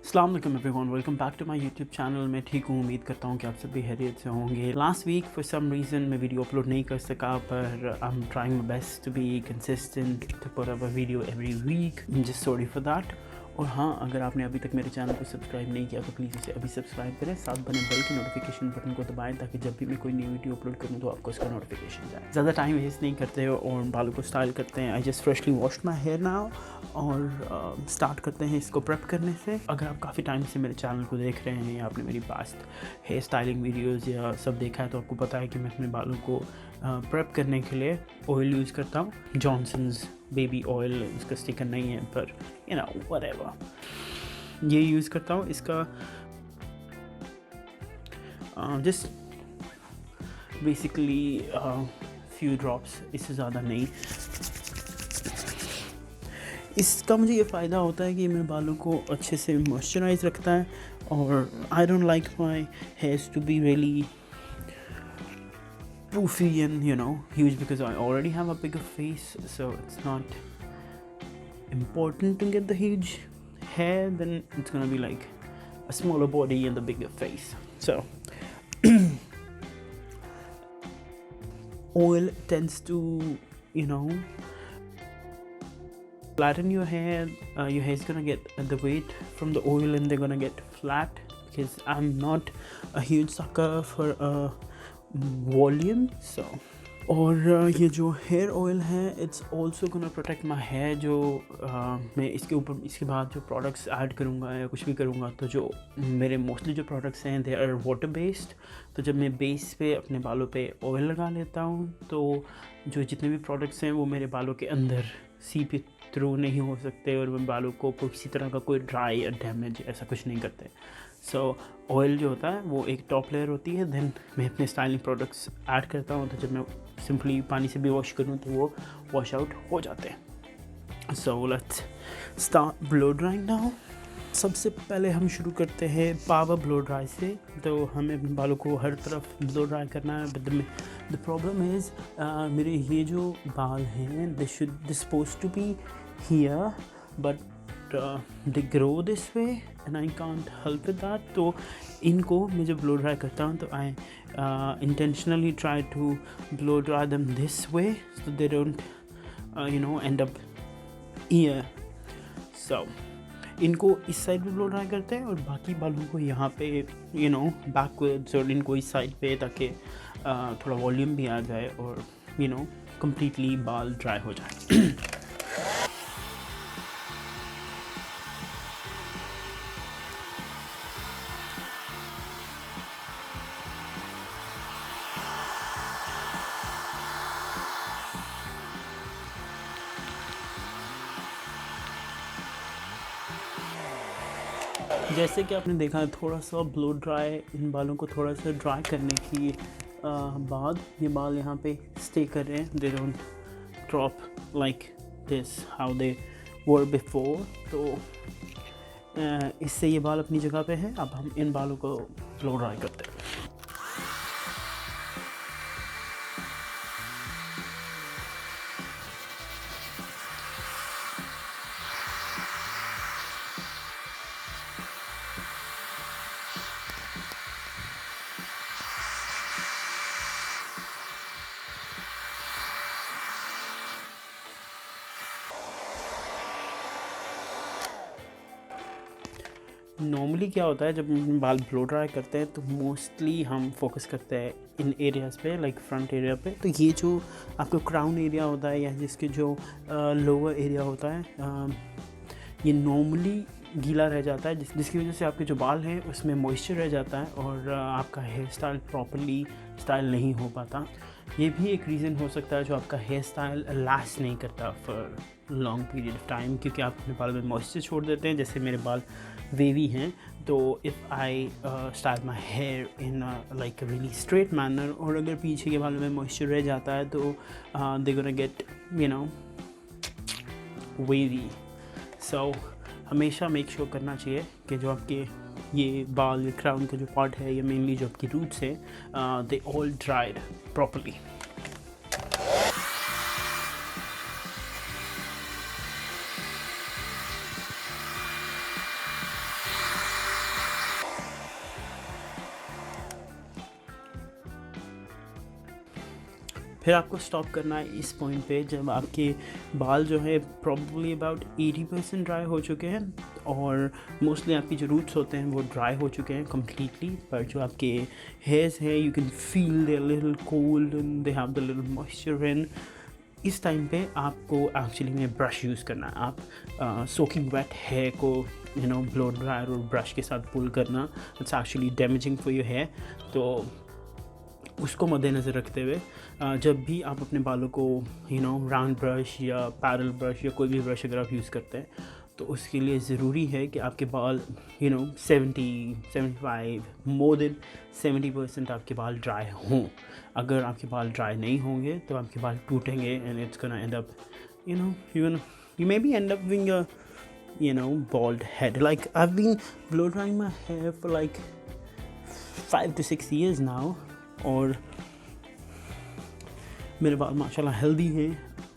अस्सलाम वालेकुम everyone, welcome back to my YouTube channel. मैं ठीक हूँ, उम्मीद करता हूँ कि आप सभी खैरियत से होंगे। Last week for some reason मैं वीडियो अपलोड नहीं कर सका, पर I am trying my best to be consistent to put up a video every week. Just sorry for that. और हाँ, अगर आपने अभी तक मेरे चैनल को सब्सक्राइब नहीं किया तो प्लीज़ उसे अभी सब्सक्राइब करें, साथ बने बेल की नोटिफिकेशन बटन को दबाएं ताकि जब भी मैं कोई नई वीडियो अपलोड करूँ तो आपको उसका नोटिफिकेशन जाए। ज़्यादा टाइम वेस्ट नहीं करते हो और बालों को स्टाइल करते हैं। I just freshly washed my hair now और स्टार्ट करते हैं इसको प्रेप करने से। अगर आप काफ़ी टाइम से मेरे चैनल को देख रहे हैं या आपने मेरी पास्ट हेयर स्टाइलिंग वीडियोज़ या सब देखा है तो आपको पता है कि मैं अपने बालों को प्रेप करने के लिए ऑयल यूज़ करता हूँ। जॉनसन्स बेबी ऑयल, उसका स्टिकर नहीं है पर यू नो व्हाटएवर, ये यूज़ करता हूँ। इसका जस्ट बेसिकली फ्यू ड्रॉप्स, इससे ज़्यादा नहीं। इसका मुझे ये फ़ायदा होता है कि मेरे बालों को अच्छे से मॉइस्चराइज रखता है और I don't like my hairs to be really poofy and huge because I already have a bigger face, so it's not important to get the huge hair. Then it's gonna be like a smaller body and the bigger face. So oil tends to flatten your hair. Your hair is gonna get the weight from the oil and they're gonna get flat, because I'm not a huge sucker for volume. So और ये जो hair oil है it's also gonna protect my hair. जो मैं इसके ऊपर इसके बाद जो प्रोडक्ट्स ऐड करूँगा या कुछ भी करूँगा, तो जो मेरे मोस्टली जो प्रोडक्ट्स हैं दे आर वाटर बेस्ड। तो जब मैं बेस पे अपने बालों पे ऑयल लगा लेता हूँ तो जो जितने भी प्रोडक्ट्स हैं वो मेरे बालों के अंदर सीप थ्रू नहीं हो सकते और मेरे बालों को किसी तरह का कोई ड्राई या डैमेज ऐसा कुछ नहीं करते। सो ऑयल जो होता है वो एक टॉप लेयर होती है, देन मैं अपने स्टाइलिंग प्रोडक्ट्स ऐड करता हूँ। तो जब मैं सिंपली पानी से भी वॉश करूँ तो वो वॉश आउट हो जाते हैं। So let's start blow drawing now. सबसे पहले हम शुरू करते हैं पावर ब्लो ड्राई से। तो हमें अपने बालों को हर तरफ ब्लो ड्राई करना है। बट द प्रॉब्लम इज़ मेरे ये जो बाल हैं they suppose to be here but they grow this way and I can't help with that. तो इनको मैं जब blow dry करता हूँ तो I intentionally try to blow dry them this way so they don't end up here. So इनको इस side पे blow dry करते हैं और बाकी बालों को यहाँ पे backwards और इनको इस साइड पे, ताकि थोड़ा वॉल्यूम भी आ जाए और completely बाल ड्राई हो जाए। जैसे कि आपने देखा, थोड़ा सा ब्लो ड्राई इन बालों को थोड़ा सा ड्राई करने की बाद ये बाल यहाँ पे स्टे कर रहे हैं। They don't drop like this how they were before. तो इससे ये बाल अपनी जगह पे है। अब हम इन बालों को ब्लो ड्राई करते हैं। नॉर्मली क्या होता है जब हम बाल ब्लो ड्राई करते हैं तो मोस्टली हम फोकस करते हैं इन एरियाज़ पे, लाइक फ्रंट एरिया पे। तो ये जो आपका क्राउन एरिया होता है या जिसके जो लोअर एरिया होता है, ये नॉर्मली गीला रह जाता है, जिसकी वजह से आपके जो बाल हैं उसमें मॉइस्चर रह जाता है और आपका हेयर स्टाइल प्रॉपर्ली स्टाइल नहीं हो पाता। ये भी एक रीज़न हो सकता है जो आपका हेयर स्टाइल लास्ट नहीं करता for long period of time, क्योंकि आप अपने बालों में मॉइस्चर छोड़ देते हैं। जैसे मेरे बाल वेवी हैं, तो if I style my here in like really straight manner और अगर पीछे के बालों में मॉइस्चर रह जाता है तो दे गोना गेट वेवी। सो हमेशा मेक श्योर करना चाहिए कि जो आपके ये बाल, ये क्राउन का जो पार्ट है, ये मेनली जो आपकी रूट्स हैं, दे ऑल ड्राइड प्रॉपर्ली। फिर आपको स्टॉप करना है इस पॉइंट पे जब आपके बाल जो है प्रॉब्ली अबाउट 80% ड्राई हो चुके हैं और मोस्टली आपकी जो रूट्स होते हैं वो ड्राई हो चुके हैं कम्प्लीटली, पर जो आपके हेयर्स हैं you can feel they little cold and they have the little moisture in. इस टाइम पे आपको एक्चुअली में ब्रश यूज़ करना है। आप सोकिंग वेट हेयर को ब्लो ड्रायर और ब्रश के साथ पुल करना, it's actually damaging for your hair. तो उसको मद्देनज़र रखते हुए जब भी आप अपने बालों को राउंड ब्रश या पैरल ब्रश या कोई भी ब्रश अगर आप यूज़ करते हैं तो उसके लिए ज़रूरी है कि आपके बाल 70-75 मोर देन 70% आपके बाल ड्राई हों। अगर आपके बाल ड्राई नहीं होंगे तो आपके बाल टूटेंगे and it's gonna end up you maybe end up being a bald head. Like I've been blow drying my hair for like 5 to 6 years now और मेरे बाल माशाल्लाह हेल्दी हैं।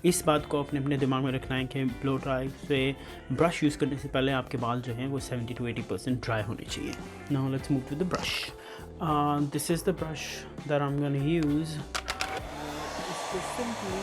इस बात को अपने दिमाग में रखना है कि ब्लो ड्राई से ब्रश यूज़ करने से पहले आपके बाल जो हैं वो 70 to 80% ड्राई होने चाहिए। Now let's move to the brush. This is the brush that I am gonna use. इसको सिंपली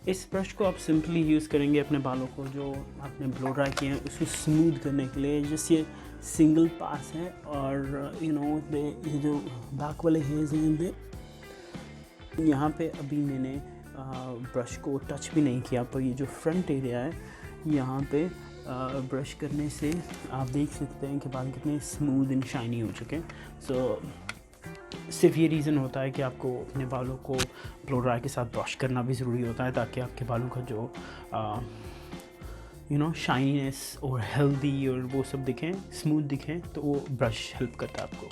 इस ब्रश को आप सिंपली यूज़ करेंगे अपने बालों को जो आपने ब्लो ड्राई किए हैं उसको स्मूथ करने के लिए। जस्ट ये सिंगल पास है और ये जो बैक वाले हेयर्स हैं यहाँ पे अभी मैंने ब्रश को टच भी नहीं किया, पर ये जो फ्रंट एरिया है यहाँ पे ब्रश करने से आप देख सकते हैं कि बाल कितने स्मूथ एंड शाइनी हो चुके हैं। सो सिर्फ ये रीज़न होता है कि आपको अपने बालों को ब्लो ड्राई के साथ वॉश करना भी ज़रूरी होता है ताकि आपके बालों का जो शाइनीनेस और हेल्दी और वो सब दिखें, स्मूथ दिखें, तो वो ब्रश हेल्प करता है आपको।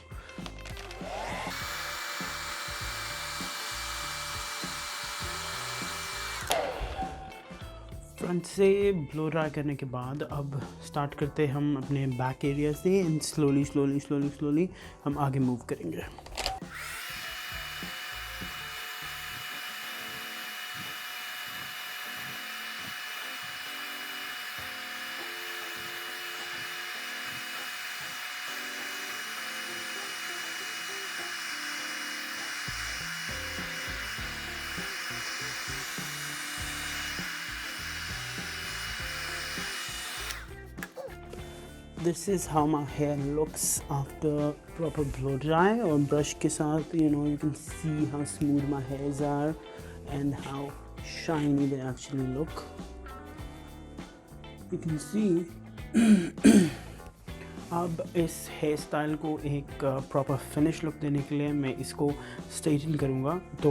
फ्रंट से ब्लो ड्राई करने के बाद अब स्टार्ट करते हैं हम अपने बैक एरिया से एंड स्लोली हम आगे मूव करेंगे। This is how my hair looks after proper blow dry और brush के साथ you can see how smooth my hairs are and how shiny they actually look. You can see अब इस hair style को एक proper finish look देने के लिए मैं इसको स्ट्रेटन करूँगा, तो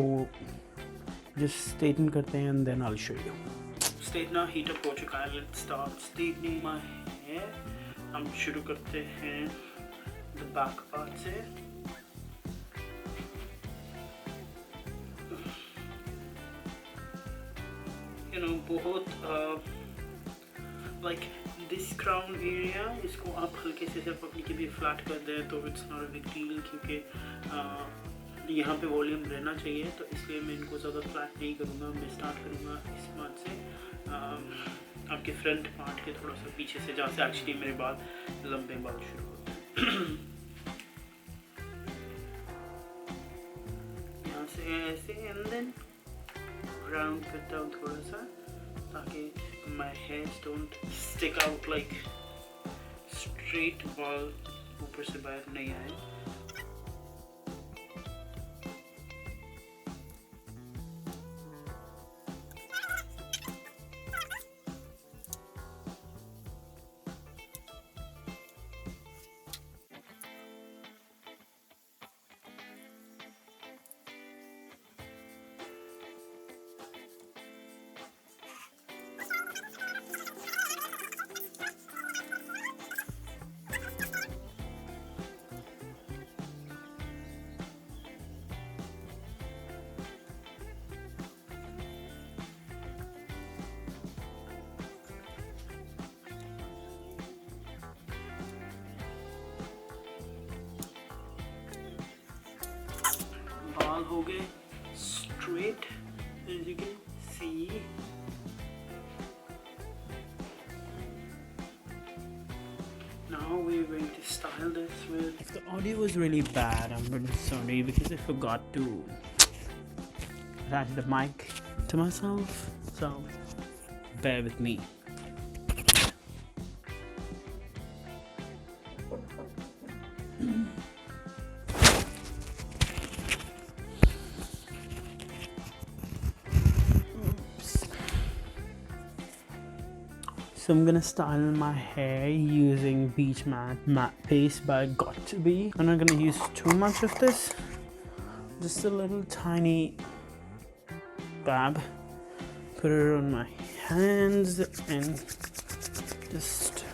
जस्ट स्ट्रेटन करते हैं and then I will show you. Straightener heat up हो चुका है, let's start straightening my hair. हम शुरू करते हैं द बैक पार्ट से। बहुत लाइक दिस क्राउन एरिया, इसको आप हल्के से सिर्फ अपनी के लिए फ्लैट कर दें तो it's not a big deal, क्योंकि यहाँ पे वॉल्यूम रहना चाहिए, तो इसलिए मैं इनको ज़्यादा फ्लैट नहीं करूँगा। मैं स्टार्ट करूँगा इस पार्ट से, आपके फ्रंट पार्ट के थोड़ा सा पीछे से, जहाँ से एक्चुअली मेरे बाल लंबे बाल शुरू होते हैं। यहाँ से ऐसे एंड देन राउंड करता हूँ थोड़ा सा ताकि my hairs don't stick out like straight, बाल ऊपर से बाहर नहीं आए। बाल हो गए straight, as you can see. Now we're going to style this with. If the audio was really bad, I'm really sorry because I forgot to attach the mic to myself, so bear with me. So I'm gonna style my hair using Beach Matte Paste by Got To Be. I'm not gonna use too much of this, just a little tiny dab. Put it on my hands and just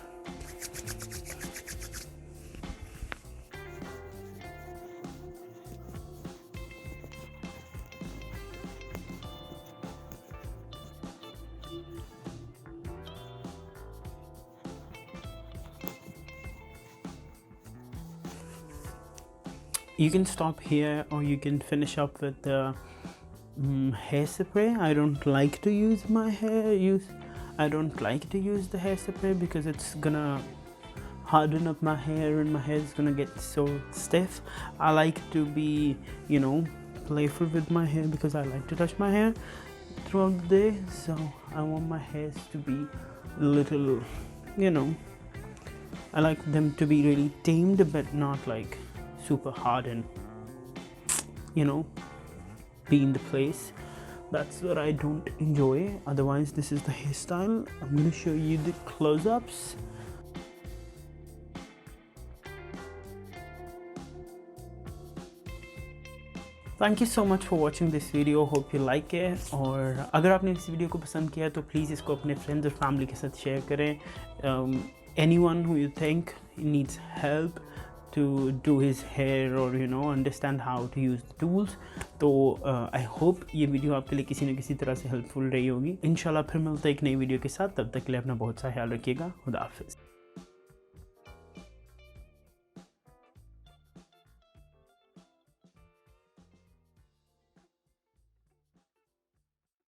you can stop here or you can finish up with the hairspray. I don't like to use the hairspray because it's gonna harden up my hair and my hair is gonna get so stiff. I like to be, you know, playful with my hair because I like to touch my hair throughout the day. So I want my hairs to be little, you know, I like them to be really tamed but not like super hard and, you know, be in the place. That's what I don't enjoy. Otherwise, this is the hairstyle. I'm going to show you the close-ups. Thank you so much for watching this video. Hope you like it. और अगर आपने इस video को पसंद किया तो please इसको अपने फ्रेंड्स और फैमिली के साथ शेयर करें. Anyone who you think needs help to do his hair or, you know, understand how to use the tools, तो I hope ये वीडियो आपके लिए किसी न किसी तरह से हेल्पफुल रही होगी. इंशाल्लाह फिर मिलते हैं एक नई वीडियो के साथ. तब तक के लिए अपना बहुत सा ख्याल रखिएगा. खुदा हाफिज़.